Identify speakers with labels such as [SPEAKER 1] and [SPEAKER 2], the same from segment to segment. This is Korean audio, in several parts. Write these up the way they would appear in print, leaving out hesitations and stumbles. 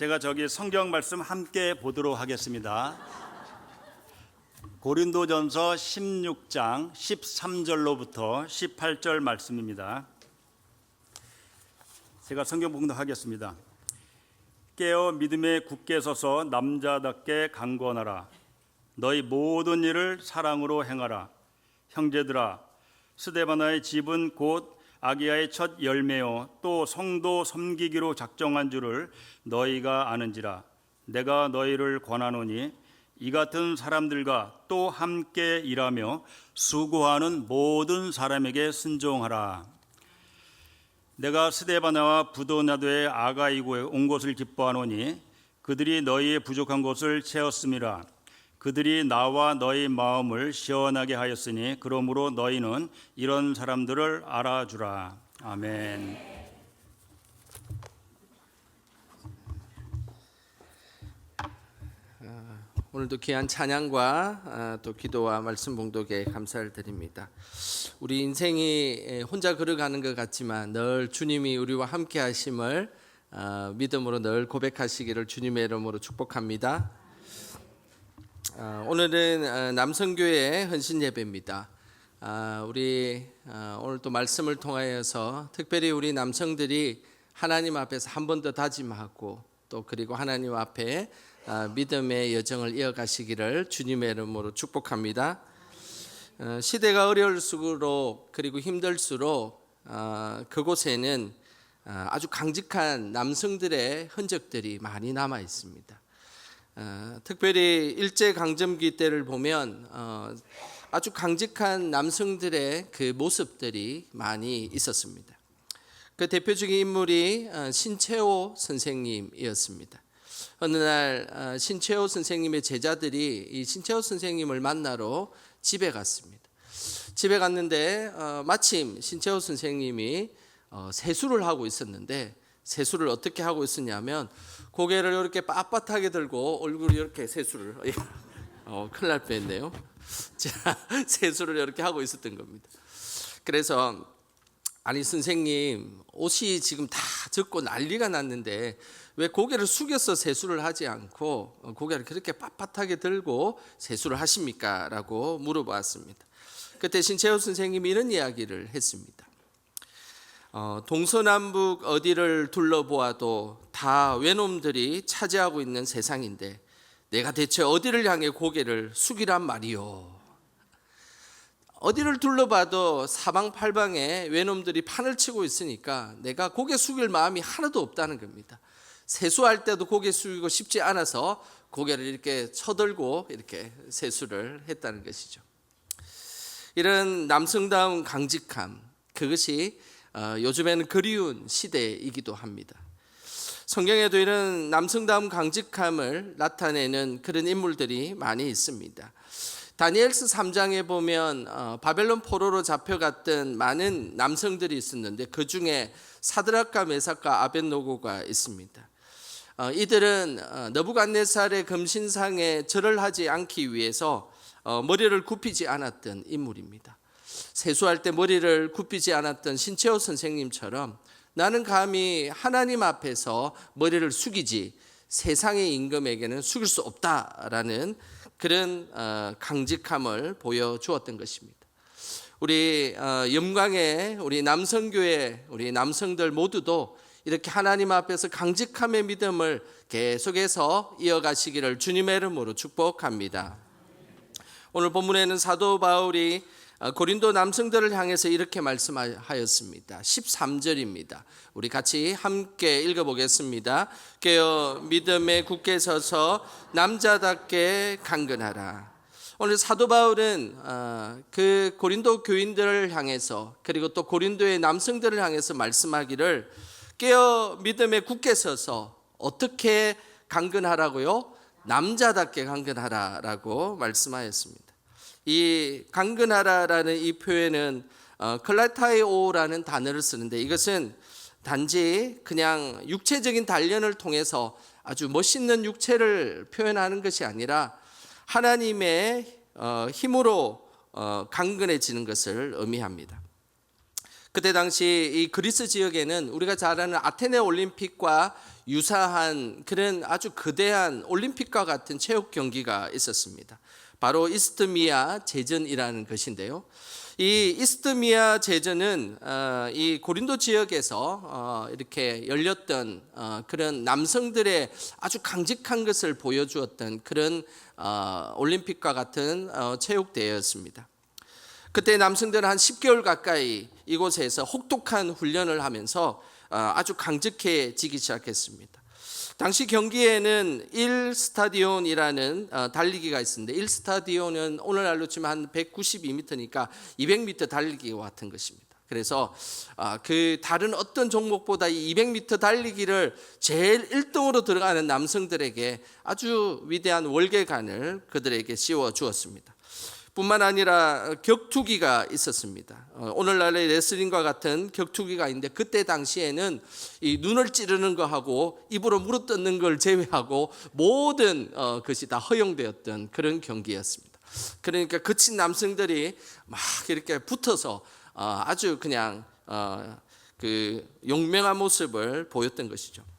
[SPEAKER 1] 제가 성경 말씀 함께 보도록 하겠습니다. 고린도전서 16장 13절로부터 18절 말씀입니다. 제가 성경 봉독하겠습니다. 깨어 믿음에 굳게 서서 남자답게 강권하라. 너희 모든 일을 사랑으로 행하라. 형제들아, 스데바나의 집은 곧 아기야의 첫 열매요 또 성도 섬기기로 작정한 줄을 너희가 아는지라. 내가 너희를 권하노니 이 같은 사람들과 또 함께 일하며 수고하는 모든 사람에게 순종하라. 내가 스데바나와 부도나도의 아가이고에 온 것을 기뻐하노니 그들이 너희의 부족한 것을 채웠음이라. 그들이 나와 너희 마음을 시원하게 하였으니 그러므로 너희는 이런 사람들을 알아주라. 아멘.
[SPEAKER 2] 오늘도 귀한 찬양과 또 기도와 말씀 봉독에 감사를 드립니다. 우리 인생이 혼자 걸어가는 것 같지만 늘 주님이 우리와 함께 하심을 믿음으로 늘 고백하시기를 주님의 이름으로 축복합니다. 오늘은 남성교회 헌신 예배입니다. 우리 오늘 또 말씀을 통하여서 특별히 우리 남성들이 하나님 앞에서 한 번 더 다짐하고 또 그리고 하나님 앞에 믿음의 여정을 이어가시기를 주님의 이름으로 축복합니다. 시대가 어려울수록 그리고 힘들수록 그곳에는 아주 강직한 남성들의 흔적들이 많이 남아 있습니다. 특별히 일제강점기 때를 보면 아주 강직한 남성들의 그 모습들이 많이 있었습니다. 그 대표적인 인물이 신채호 선생님이었습니다. 어느 날 신채호 선생님의 제자들이 이 신채호 선생님을 만나러 집에 갔습니다. 집에 갔는데 마침 신채호 선생님이 세수를 하고 있었는데 세수를 어떻게 하고 있었냐면 고개를 이렇게 빳빳하게 들고 얼굴을 이렇게 세수를 큰일 날 뻔했네요. 자, 세수를 이렇게 하고 있었던 겁니다. 그래서 아니 선생님 옷이 지금 다 젖고 난리가 났는데 왜 고개를 숙여서 세수를 하지 않고 고개를 그렇게 빳빳하게 들고 세수를 하십니까? 라고 물어봤습니다. 그때 신채호 선생님이 이런 이야기를 했습니다. 동서남북 어디를 둘러보아도 다 외놈들이 차지하고 있는 세상인데 내가 대체 어디를 향해 고개를 숙이란 말이요. 어디를 둘러봐도 사방팔방에 외놈들이 판을 치고 있으니까 내가 고개 숙일 마음이 하나도 없다는 겁니다. 세수할 때도 고개 숙이고 싶지 않아서 고개를 이렇게 쳐들고 이렇게 세수를 했다는 것이죠. 이런 남성다운 강직함, 그것이 요즘에는 그리운 시대이기도 합니다. 성경에도 이런 남성다운 강직함을 나타내는 그런 인물들이 많이 있습니다. 다니엘서 3장에 보면 바벨론 포로로 잡혀갔던 많은 남성들이 있었는데 그 중에 사드락과 메삭과 아벳노고가 있습니다. 이들은 느부갓네살의 금신상에 절을 하지 않기 위해서 머리를 굽히지 않았던 인물입니다. 세수할 때 머리를 굽히지 않았던 신채호 선생님처럼 나는 감히 하나님 앞에서 머리를 숙이지 세상의 임금에게는 숙일 수 없다라는 그런 강직함을 보여주었던 것입니다. 우리 영광의 우리 남성교회 우리 남성들 모두도 이렇게 하나님 앞에서 강직함의 믿음을 계속해서 이어가시기를 주님의 이름으로 축복합니다. 오늘 본문에는 사도 바울이 고린도 남성들을 향해서 이렇게 말씀하였습니다. 13절입니다. 우리 같이 함께 읽어보겠습니다. 깨어 믿음에 굳게 서서 남자답게 강건하라. 오늘 사도 바울은 그 고린도 교인들을 향해서 그리고 또 고린도의 남성들을 향해서 말씀하기를 깨어 믿음에 굳게 서서 어떻게 강건하라고요? 남자답게 강건하라라고 말씀하였습니다. 이 강건하라라는 이 표현은 클라타이오라는 단어를 쓰는데 이것은 단지 그냥 육체적인 단련을 통해서 아주 멋있는 육체를 표현하는 것이 아니라 하나님의 힘으로 강건해지는 것을 의미합니다. 그때 당시 이 그리스 지역에는 우리가 잘 아는 아테네 올림픽과 유사한 그런 아주 거대한 올림픽과 같은 체육 경기가 있었습니다. 바로 이스트미아 제전이라는 것인데요. 이 이스트미아 제전은 이 고린도 지역에서 이렇게 열렸던 그런 남성들의 아주 강직한 것을 보여주었던 그런 올림픽과 같은 체육 대회였습니다. 그때 남성들은 한 10개월 가까이 이곳에서 혹독한 훈련을 하면서 아주 강직해지기 시작했습니다. 당시 경기에는 1스타디온이라는 달리기가 있었는데 1스타디온은 오늘날로 치면 한 192m니까 200m 달리기와 같은 것입니다. 그래서 그 다른 어떤 종목보다 이 200m 달리기를 제일 1등으로 들어가는 남성들에게 아주 위대한 월계관을 그들에게 씌워 주었습니다. 뿐만 아니라 격투기가 있었습니다. 오늘날의 레슬링과 같은 격투기가 있는데 그때 당시에는 이 눈을 찌르는 거하고 입으로 물어뜯는 걸 제외하고 모든 것이 다 허용되었던 그런 경기였습니다. 그러니까 거친 남성들이 막 이렇게 붙어서 아주 그냥 그 용맹한 모습을 보였던 것이죠.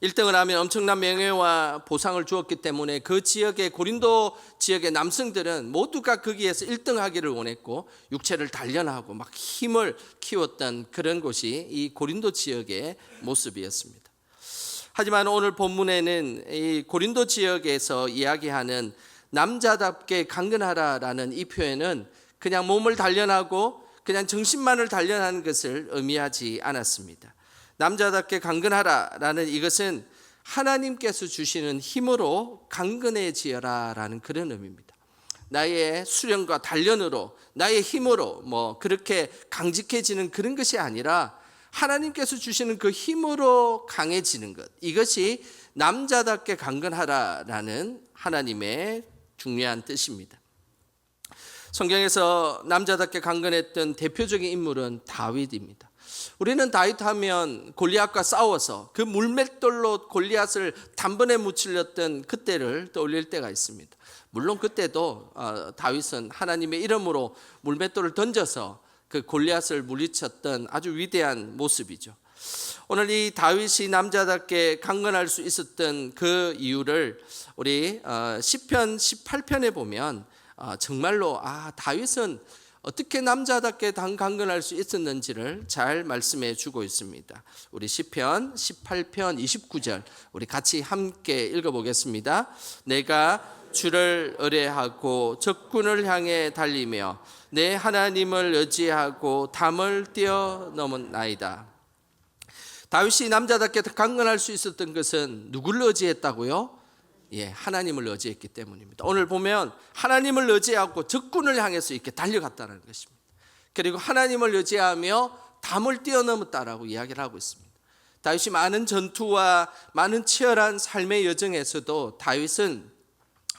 [SPEAKER 2] 1등을 하면 엄청난 명예와 보상을 주었기 때문에 그 지역의 고린도 지역의 남성들은 모두가 거기에서 1등하기를 원했고 육체를 단련하고 막 힘을 키웠던 그런 곳이 이 고린도 지역의 모습이었습니다. 하지만 오늘 본문에는 이 고린도 지역에서 이야기하는 남자답게 강건하라라는 이 표현은 그냥 몸을 단련하고 그냥 정신만을 단련하는 것을 의미하지 않았습니다. 남자답게 강건하라라는 이것은 하나님께서 주시는 힘으로 강건해지어라라는 그런 의미입니다. 나의 수련과 단련으로 나의 힘으로 뭐 그렇게 강직해지는 그런 것이 아니라 하나님께서 주시는 그 힘으로 강해지는 것, 이것이 남자답게 강건하라라는 하나님의 중요한 뜻입니다. 성경에서 남자답게 강건했던 대표적인 인물은 다윗입니다. 우리는 다윗 하면 골리앗과 싸워서 그 물맷돌로 골리앗을 단번에 무찔렀던 그때를 떠올릴 때가 있습니다. 물론 그때도 다윗은 하나님의 이름으로 물맷돌을 던져서 그 골리앗을 물리쳤던 아주 위대한 모습이죠. 오늘 이 다윗이 남자답게 강건할 수 있었던 그 이유를 우리 시편 18편에 보면 정말로 다윗은 어떻게 남자답게 강건할 수 있었는지를 잘 말씀해 주고 있습니다. 우리 시편 18편 29절 우리 같이 함께 읽어보겠습니다. 내가 주를 의뢰하고 적군을 향해 달리며 내 하나님을 의지하고 담을 뛰어넘었나이다. 다윗이 남자답게 강건할 수 있었던 것은 누구를 의지했다고요? 하나님을 의지했기 때문입니다. 오늘 보면 하나님을 의지하고 적군을 향해서 이렇게 달려갔다는 것입니다. 그리고 하나님을 의지하며 담을 뛰어넘었다라고 이야기를 하고 있습니다. 다윗이 많은 전투와 많은 치열한 삶의 여정에서도 다윗은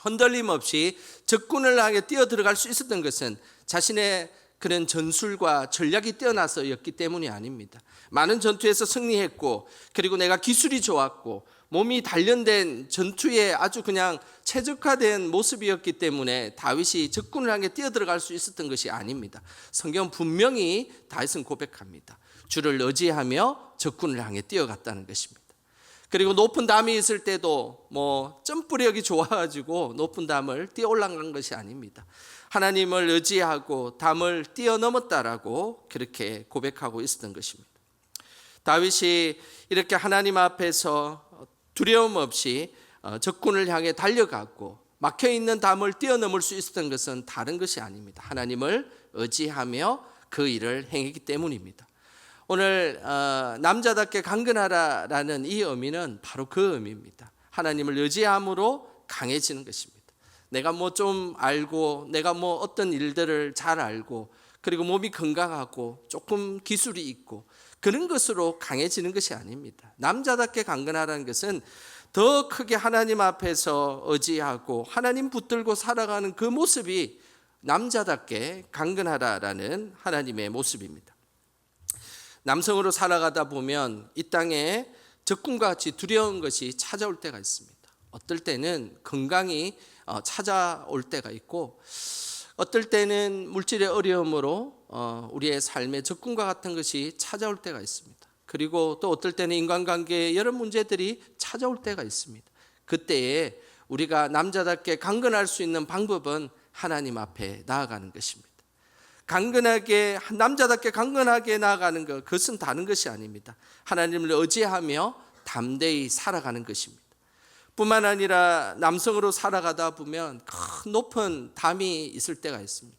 [SPEAKER 2] 흔들림 없이 적군을 향해 뛰어들어갈 수 있었던 것은 자신의 그런 전술과 전략이 뛰어나서였기 때문이 아닙니다. 많은 전투에서 승리했고 그리고 내가 기술이 좋았고 몸이 단련된 전투에 아주 그냥 최적화된 모습이었기 때문에 다윗이 적군을 향해 뛰어들어갈 수 있었던 것이 아닙니다. 성경은 분명히 다윗은 고백합니다. 주를 의지하며 적군을 향해 뛰어갔다는 것입니다. 그리고 높은 담이 있을 때도 점프력이 좋아가지고 높은 담을 뛰어 올라간 것이 아닙니다. 하나님을 의지하고 담을 뛰어넘었다라고 그렇게 고백하고 있었던 것입니다. 다윗이 이렇게 하나님 앞에서 두려움 없이 적군을 향해 달려갔고 막혀있는 담을 뛰어넘을 수 있었던 것은 다른 것이 아닙니다. 하나님을 의지하며 그 일을 행했기 때문입니다. 오늘 남자답게 강건하라라는 이 의미는 바로 그 의미입니다. 하나님을 의지함으로 강해지는 것입니다. 내가 좀 알고 내가 어떤 일들을 잘 알고 그리고 몸이 건강하고 조금 기술이 있고 그런 것으로 강해지는 것이 아닙니다. 남자답게 강건하라는 것은 더 크게 하나님 앞에서 의지하고 하나님 붙들고 살아가는 그 모습이 남자답게 강건하라라는 하나님의 모습입니다. 남성으로 살아가다 보면 이 땅에 적군과 같이 두려운 것이 찾아올 때가 있습니다. 어떨 때는 건강이 찾아올 때가 있고 어떨 때는 물질의 어려움으로 우리의 삶에 적군과 같은 것이 찾아올 때가 있습니다. 그리고 또 어떨 때는 인간관계에 여러 문제들이 찾아올 때가 있습니다. 그때에 우리가 남자답게 강건할 수 있는 방법은 하나님 앞에 나아가는 것입니다. 강건하게, 남자답게 강건하게 나아가는 것, 그것은 다른 것이 아닙니다. 하나님을 의지하며 담대히 살아가는 것입니다. 뿐만 아니라 남성으로 살아가다 보면 큰 높은 담이 있을 때가 있습니다.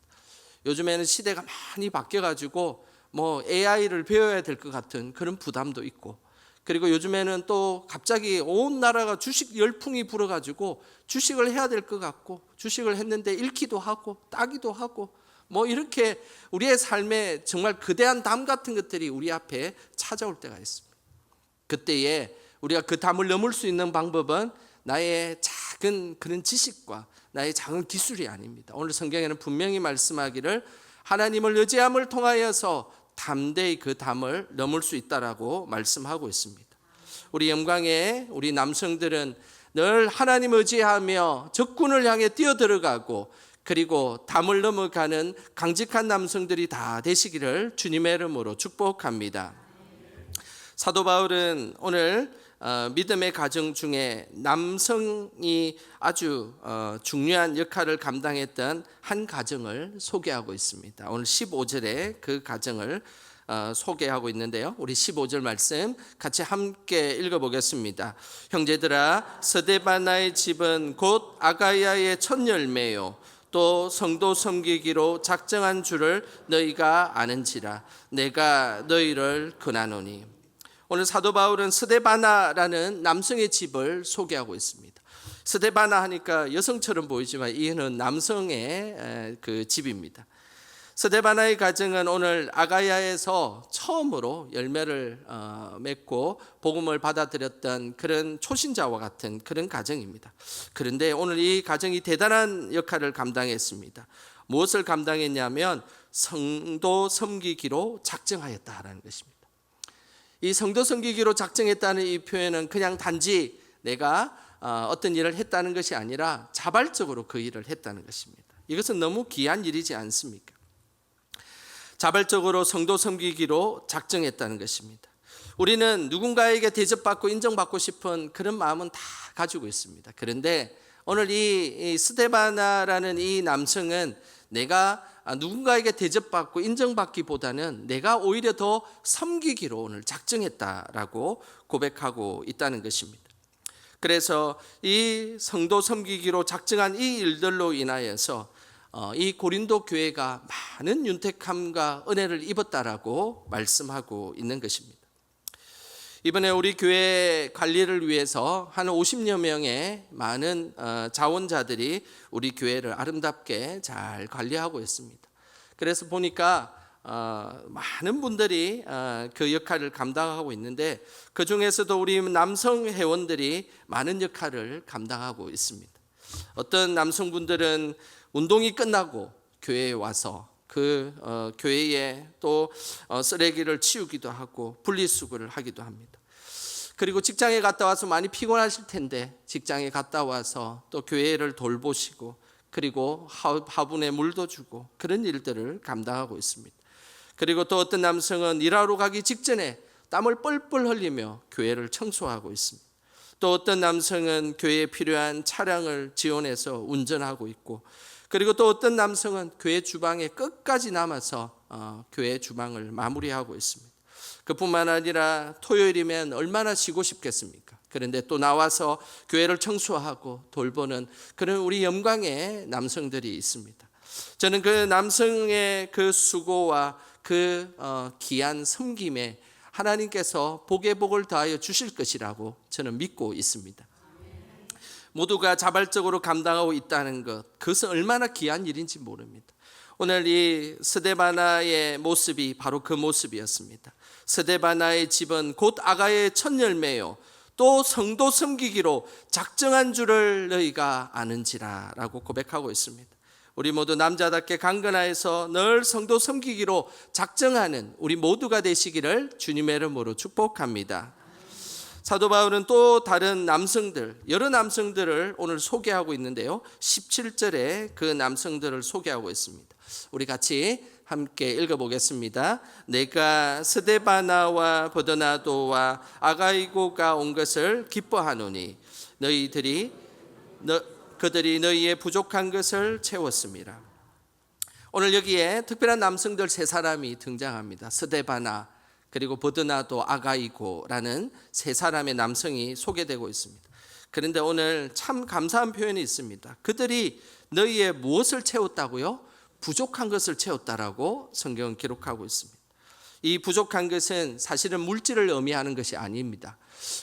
[SPEAKER 2] 요즘에는 시대가 많이 바뀌어가지고 AI를 배워야 될 것 같은 그런 부담도 있고, 그리고 요즘에는 또 갑자기 온 나라가 주식 열풍이 불어가지고 주식을 해야 될 것 같고, 주식을 했는데 잃기도 하고 따기도 하고 이렇게 우리의 삶에 정말 거대한 담 같은 것들이 우리 앞에 찾아올 때가 있습니다. 그때에 우리가 그 담을 넘을 수 있는 방법은 나의 작은 그런 지식과 나의 작은 기술이 아닙니다. 오늘 성경에는 분명히 말씀하기를 하나님을 의지함을 통하여서 담대히 그 담을 넘을 수 있다라고 말씀하고 있습니다. 우리 영광의 우리 남성들은 늘 하나님 의지하며 적군을 향해 뛰어들어가고, 그리고 담을 넘어가는 강직한 남성들이 다 되시기를 주님의 이름으로 축복합니다. 사도 바울은 오늘 믿음의 가정 중에 남성이 아주 중요한 역할을 감당했던 한 가정을 소개하고 있습니다. 오늘 15절에 그 가정을 소개하고 있는데요. 우리 15절 말씀 같이 함께 읽어보겠습니다. 형제들아, 스데바나의 집은 곧 아가야의 첫 열매요 또 성도 섬기기로 작정한 줄을 너희가 아는지라. 내가 너희를 권하노니. 오늘 사도 바울은 스데바나라는 남성의 집을 소개하고 있습니다. 스데바나 하니까 여성처럼 보이지만 이는 남성의 그 집입니다. 스데바나의 가정은 오늘 아가야에서 처음으로 열매를 맺고 복음을 받아들였던 그런 초신자와 같은 그런 가정입니다. 그런데 오늘 이 가정이 대단한 역할을 감당했습니다. 무엇을 감당했냐면 성도 섬기기로 작정하였다라는 것입니다. 이 성도 섬기기로 작정했다는 이 표현은 그냥 단지 내가 어떤 일을 했다는 것이 아니라 자발적으로 그 일을 했다는 것입니다. 이것은 너무 귀한 일이지 않습니까? 자발적으로 성도 섬기기로 작정했다는 것입니다. 우리는 누군가에게 대접받고 인정받고 싶은 그런 마음은 다 가지고 있습니다. 그런데 오늘 이 스데바나라는 이 남성은 내가 누군가에게 대접받고 인정받기보다는 내가 오히려 더 섬기기로 오늘 작정했다라고 고백하고 있다는 것입니다. 그래서 이 성도 섬기기로 작정한 이 일들로 인하여서 이 고린도 교회가 많은 윤택함과 은혜를 입었다라고 말씀하고 있는 것입니다. 이번에 우리 교회 관리를 위해서 한 50여 명의 많은 자원자들이 우리 교회를 아름답게 잘 관리하고 있습니다. 그래서 보니까 많은 분들이 그 역할을 감당하고 있는데, 그 중에서도 우리 남성 회원들이 많은 역할을 감당하고 있습니다. 어떤 남성분들은 운동이 끝나고 교회에 와서 그 교회에 또 쓰레기를 치우기도 하고 분리수거를 하기도 합니다. 그리고 직장에 갔다 와서 많이 피곤하실 텐데 직장에 갔다 와서 또 교회를 돌보시고, 그리고 화분에 물도 주고 그런 일들을 감당하고 있습니다. 그리고 또 어떤 남성은 일하러 가기 직전에 땀을 뻘뻘 흘리며 교회를 청소하고 있습니다. 또 어떤 남성은 교회에 필요한 차량을 지원해서 운전하고 있고, 그리고 또 어떤 남성은 교회 주방에 끝까지 남아서 교회 주방을 마무리하고 있습니다. 그뿐만 아니라 토요일이면 얼마나 쉬고 싶겠습니까? 그런데 또 나와서 교회를 청소하고 돌보는 그런 우리 영광의 남성들이 있습니다. 저는 그 남성의 그 수고와 그 귀한 섬김에 하나님께서 복의 복을 더하여 주실 것이라고 저는 믿고 있습니다. 모두가 자발적으로 감당하고 있다는 것, 그것은 얼마나 귀한 일인지 모릅니다. 오늘 이 스데바나의 모습이 바로 그 모습이었습니다. 스데바나의 집은 곧 아가야의 첫 열매요 또 성도 섬기기로 작정한 줄을 너희가 아는지라 라고 고백하고 있습니다. 우리 모두 남자답게 강건하여서 늘 성도 섬기기로 작정하는 우리 모두가 되시기를 주님의 이름으로 축복합니다. 사도 바울은 또 다른 남성들, 여러 남성들을 오늘 소개하고 있는데요. 17절에 그 남성들을 소개하고 있습니다. 우리 같이 함께 읽어보겠습니다. 내가 스데바나와 버드나도와 아가이고가 온 것을 기뻐하노니 그들이 너희의 부족한 것을 채웠습니다. 오늘 여기에 특별한 남성들 세 사람이 등장합니다. 스데바나, 그리고 버드나도, 아가이고라는 세 사람의 남성이 소개되고 있습니다. 그런데 오늘 참 감사한 표현이 있습니다. 그들이 너희의 무엇을 채웠다고요? 부족한 것을 채웠다라고 성경은 기록하고 있습니다. 이 부족한 것은 사실은 물질을 의미하는 것이 아닙니다.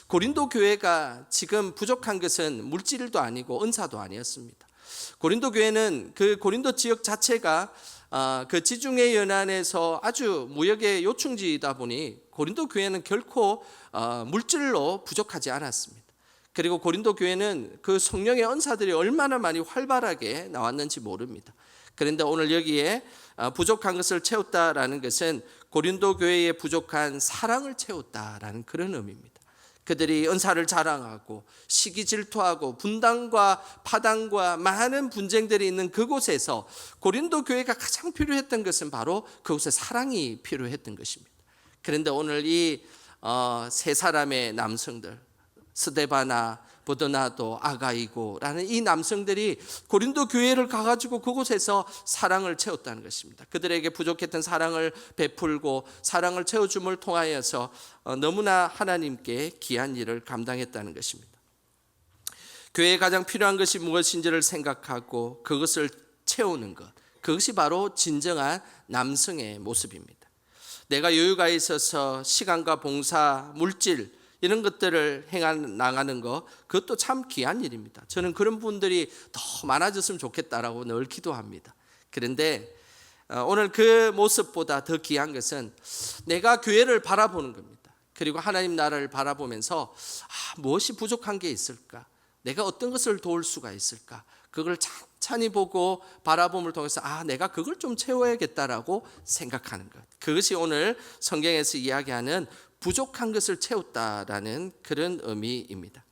[SPEAKER 2] 고린도 교회가 지금 부족한 것은 물질도 아니고 은사도 아니었습니다. 고린도 교회는 그 고린도 지역 자체가 그 지중해 연안에서 아주 무역의 요충지이다 보니 고린도 교회는 결코 물질로 부족하지 않았습니다. 그리고 고린도 교회는 그 성령의 은사들이 얼마나 많이 활발하게 나왔는지 모릅니다. 그런데 오늘 여기에 부족한 것을 채웠다라는 것은 고린도 교회의 부족한 사랑을 채웠다라는 그런 의미입니다. 그들이 은사를 자랑하고 시기 질투하고 분당과 파당과 많은 분쟁들이 있는 그곳에서 고린도 교회가 가장 필요했던 것은 바로 그곳에 사랑이 필요했던 것입니다. 그런데 오늘 이 세 사람의 남성들, 스데바나, 버드나도, 아가이고라는 이 남성들이 고린도 교회를 가가지고 그곳에서 사랑을 채웠다는 것입니다. 그들에게 부족했던 사랑을 베풀고 사랑을 채워줌을 통하여서 너무나 하나님께 귀한 일을 감당했다는 것입니다. 교회에 가장 필요한 것이 무엇인지를 생각하고 그것을 채우는 것, 그것이 바로 진정한 남성의 모습입니다. 내가 여유가 있어서 시간과 봉사, 물질 이런 것들을 나가는 것, 그것도 참 귀한 일입니다. 저는 그런 분들이 더 많아졌으면 좋겠다라고 늘 기도합니다. 그런데 오늘 그 모습보다 더 귀한 것은 내가 교회를 바라보는 겁니다. 그리고 하나님 나라를 바라보면서 무엇이 부족한 게 있을까? 내가 어떤 것을 도울 수가 있을까? 그걸 찬찬히 보고 바라봄을 통해서 내가 그걸 좀 채워야겠다라고 생각하는 것. 그것이 오늘 성경에서 이야기하는 부족한 것을 채웠다라는 그런 의미입니다.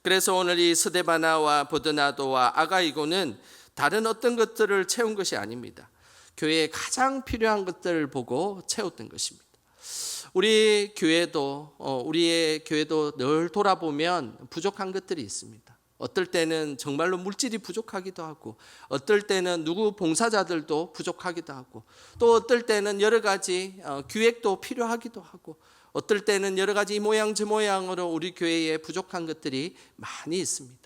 [SPEAKER 2] 그래서 오늘 이 스데바나와 버드나도와 아가이고는 다른 어떤 것들을 채운 것이 아닙니다. 교회에 가장 필요한 것들을 보고 채웠던 것입니다. 우리의 교회도 늘 돌아보면 부족한 것들이 있습니다. 어떨 때는 정말로 물질이 부족하기도 하고, 어떨 때는 누구 봉사자들도 부족하기도 하고, 또 어떨 때는 여러 가지 기획도 필요하기도 하고, 어떨 때는 여러 가지 이 모양 저 모양으로 우리 교회에 부족한 것들이 많이 있습니다.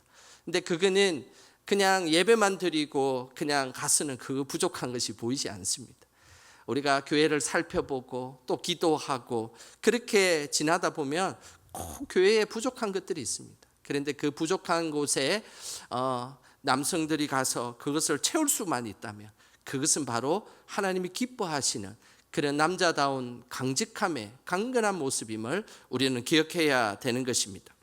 [SPEAKER 2] 근데 그거는 그냥 예배만 드리고 그냥 가서는 그 부족한 것이 보이지 않습니다. 우리가 교회를 살펴보고 또 기도하고 그렇게 지나다 보면 꼭 교회에 부족한 것들이 있습니다. 그런데 그 부족한 곳에 남성들이 가서 그것을 채울 수만 있다면 그것은 바로 하나님이 기뻐하시는 그런 남자다운 강직함의 강건한 모습임을 우리는 기억해야 되는 것입니다.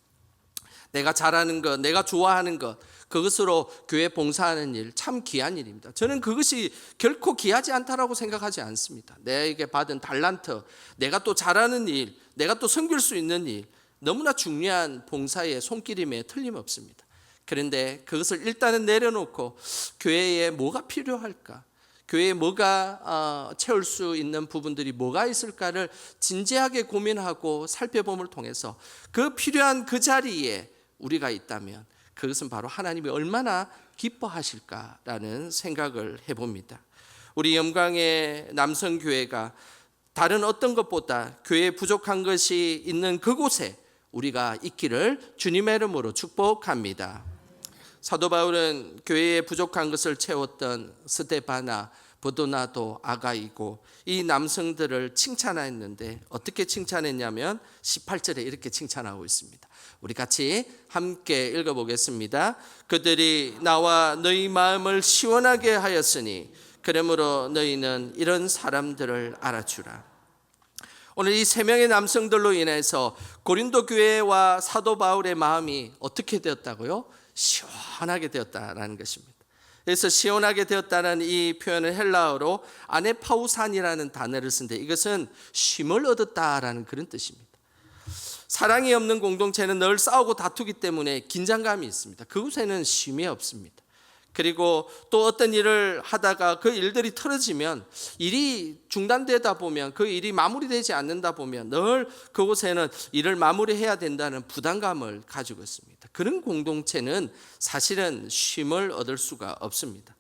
[SPEAKER 2] 내가 잘하는 것, 내가 좋아하는 것, 그것으로 교회 봉사하는 일 참 귀한 일입니다. 저는 그것이 결코 귀하지 않다라고 생각하지 않습니다. 내게 받은 달란트, 내가 또 잘하는 일, 내가 또 섬길 수 있는 일, 너무나 중요한 봉사의 손길임에 틀림없습니다. 그런데 그것을 일단은 내려놓고 교회에 뭐가 필요할까? 교회에 뭐가 채울 수 있는 부분들이 뭐가 있을까를 진지하게 고민하고 살펴봄을 통해서 그 필요한 그 자리에 우리가 있다면 그것은 바로 하나님이 얼마나 기뻐하실까라는 생각을 해봅니다. 우리 영광의 남성교회가 다른 어떤 것보다 교회에 부족한 것이 있는 그곳에 우리가 있기를 주님의 이름으로 축복합니다. 사도 바울은 교회에 부족한 것을 채웠던 스데바나, 버드나도, 아가이고 이 남성들을 칭찬했는데 어떻게 칭찬했냐면 18절에 이렇게 칭찬하고 있습니다. 우리 같이 함께 읽어보겠습니다. 그들이 나와 너희 마음을 시원하게 하였으니 그러므로 너희는 이런 사람들을 알아주라. 오늘 이 세 명의 남성들로 인해서 고린도 교회와 사도 바울의 마음이 어떻게 되었다고요? 시원하게 되었다라는 것입니다. 그래서 시원하게 되었다는 이 표현을 헬라어로 아네파우산이라는 단어를 쓴데 이것은 쉼을 얻었다라는 그런 뜻입니다. 사랑이 없는 공동체는 늘 싸우고 다투기 때문에 긴장감이 있습니다. 그곳에는 쉼이 없습니다. 그리고 또 어떤 일을 하다가 그 일들이 틀어지면, 일이 중단되다 보면, 그 일이 마무리되지 않는다 보면 늘 그곳에는 일을 마무리해야 된다는 부담감을 가지고 있습니다. 그런 공동체는 사실은 쉼을 얻을 수가 없습니다.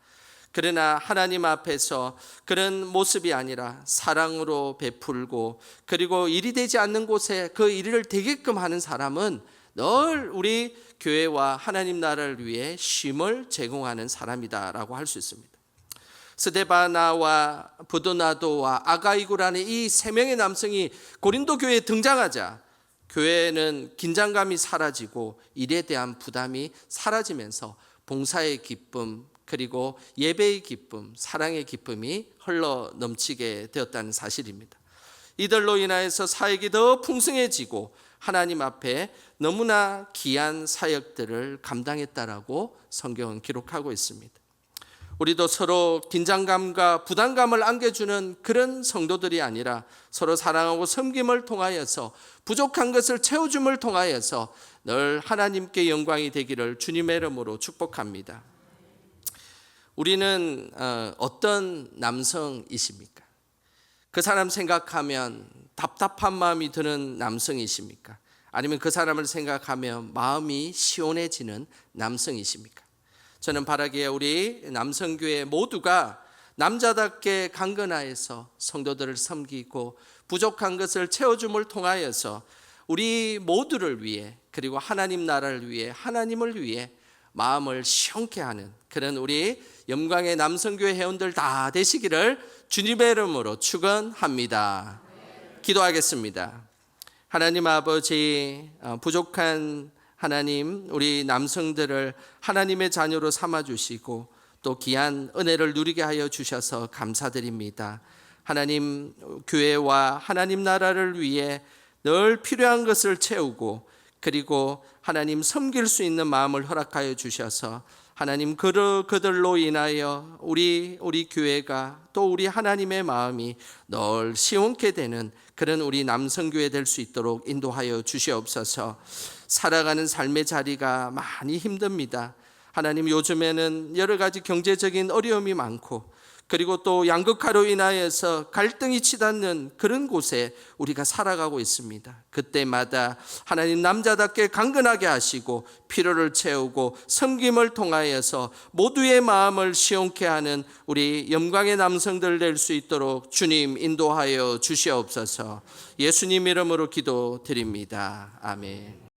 [SPEAKER 2] 그러나 하나님 앞에서 그런 모습이 아니라 사랑으로 베풀고, 그리고 일이 되지 않는 곳에 그 일을 되게끔 하는 사람은 늘 우리 교회와 하나님 나라를 위해 쉼을 제공하는 사람이다라고 할 수 있습니다. 스데바나와 부도나도와 아가이고라는 이 세 명의 남성이 고린도 교회에 등장하자 교회는 긴장감이 사라지고 일에 대한 부담이 사라지면서 봉사의 기쁨, 그리고 예배의 기쁨, 사랑의 기쁨이 흘러 넘치게 되었다는 사실입니다. 이들로 인하여서 사역이 더 풍성해지고 하나님 앞에 너무나 귀한 사역들을 감당했다라고 성경은 기록하고 있습니다. 우리도 서로 긴장감과 부담감을 안겨주는 그런 성도들이 아니라 서로 사랑하고 섬김을 통하여서 부족한 것을 채워줌을 통하여서 늘 하나님께 영광이 되기를 주님의 이름으로 축복합니다. 우리는 어떤 남성이십니까? 그 사람 생각하면 답답한 마음이 드는 남성이십니까? 아니면 그 사람을 생각하면 마음이 시원해지는 남성이십니까? 저는 바라기에 우리 남성교회 모두가 남자답게 강건하여서 성도들을 섬기고 부족한 것을 채워줌을 통하여서 우리 모두를 위해, 그리고 하나님 나라를 위해, 하나님을 위해 마음을 시원케 하는 그런 우리 영광의 남성교회 회원들 다 되시기를 주님의 이름으로 축원합니다. 기도하겠습니다. 하나님 아버지, 부족한 하나님, 우리 남성들을 하나님의 자녀로 삼아주시고 또 귀한 은혜를 누리게 하여 주셔서 감사드립니다. 하나님 교회와 하나님 나라를 위해 늘 필요한 것을 채우고, 그리고 하나님 섬길 수 있는 마음을 허락하여 주셔서 하나님 그들로 인하여 우리 교회가 또 우리 하나님의 마음이 늘 시원케 되는 그런 우리 남성교회 될 수 있도록 인도하여 주시옵소서. 살아가는 삶의 자리가 많이 힘듭니다. 하나님 요즘에는 여러 가지 경제적인 어려움이 많고, 그리고 또 양극화로 인하여서 갈등이 치닫는 그런 곳에 우리가 살아가고 있습니다. 그때마다 하나님 남자답게 강건하게 하시고 필요를 채우고 섬김을 통하여서 모두의 마음을 시원케 하는 우리 영광의 남성들 될 수 있도록 주님 인도하여 주시옵소서. 예수님 이름으로 기도드립니다. 아멘.